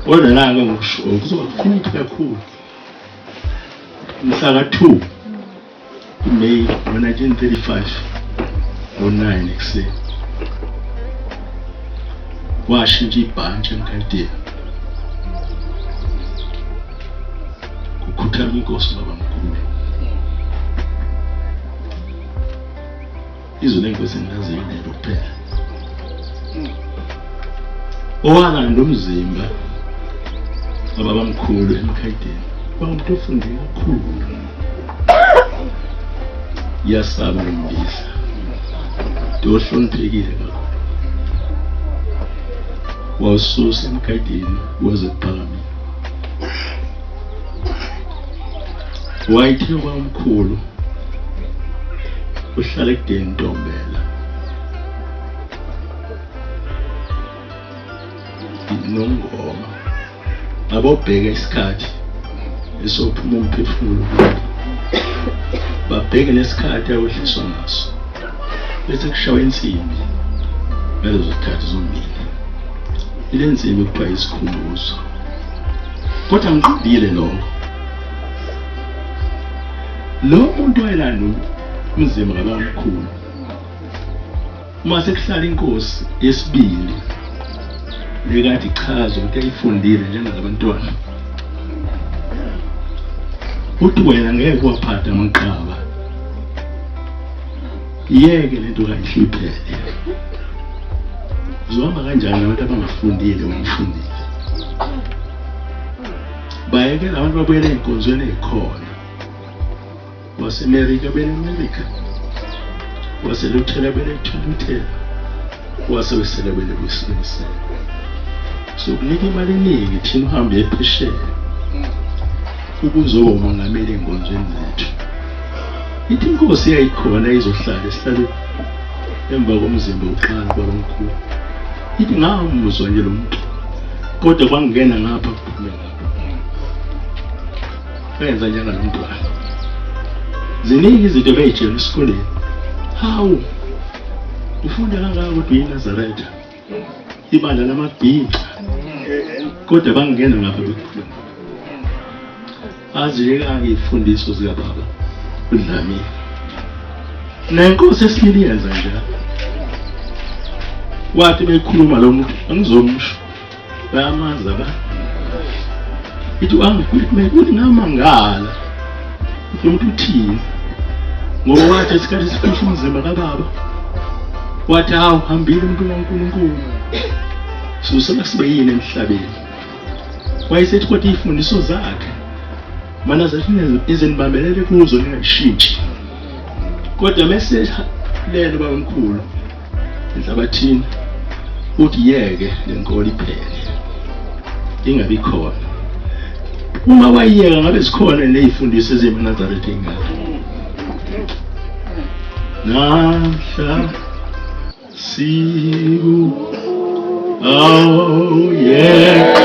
Kodwa nake ngisho kuzokufinita kakhulu. Mhla ka-2 May 1935 ngo-9 ekuseni washintsha ibhantshi emkhathini kukhuthala inkosi babamkhulu. Izwi lenkosi engazi yilelo kuphela. Owalanda umzimba babamkhulu emkhathini kwakumuntu ofunde kakhulu, yasaba umbiza, ohloniphekile kakhulu. Wawususa emkhathini waze kuphakamile. Wayithe kwamkhulu uhlala ekudeni Ntombela, Nongoma, abobheka isikhathi esophuma umphefumulo babheke nesikhathi awehliswa ngaso bese kushawa insimbi ngalezo zikhathi zombili. Ile nsimbi kuthiwa isikhumbuzo. Kodwa ngiqondile lokho. Lo muntu wayelanda umzimba kabamkhulu uma sekuhlala inkosi yesibili lekade ichaza ukuthi ayifundile njengabantwana, uthi wena ngeke waphatha amaqaba, yeke lento kayihluphele. Zohamba kanjani abantu abangafundile wayifundile? Bayekela abantu babuyele ey'nkonzweni ey'khona. WaseMelika bele Amerika, waseLuthela bele Luthela, wasewesela bele Wesela. So kunika imali eningi thina uhambe ephesheya ukuzoba umongameli ey'nkonzweni zethu. Ithi inkosi yayikhona izohlala esihlale emva komzimba uqala babamkhulu. Ithi ngamuzwa nje lo muntu, kodwa kwangena ngapha kuphume ngapha. Wenza njalo mntwana. Ziningi izinto bey'tshela esikoleni. Hawu, ufunda kangaka kodwa uyiNazaretha, ibandla lamabhinca, kodwa bangena ngapha bekuphuma. Aziyekanga iy'fundiso zikababa uDlamini. Nenkosi esibili yenza njalo. Wathi bekhuluma lo muntu angizomsho bayamaza ba. Ithi uthi ngamangala. Umuntu uthini? Ngoba wathi isikhathi siphusha umzimba kababa. Wathi hawu hambile umuntu kaNkulunkulu. Susela sibe yini emhlabeni. Wayesethi kodwa ifundiso zakhe mana zathi izenibambelele kuzo ningashintshi. Kodwa message lelo babamkhulu enhlabathini uthi yeke lenkolo iphele ingabi khona. Uma wayiyeka ngabe zikhona nezifundisi ezemaNazaretha ingakho. Namhla siku oh yeah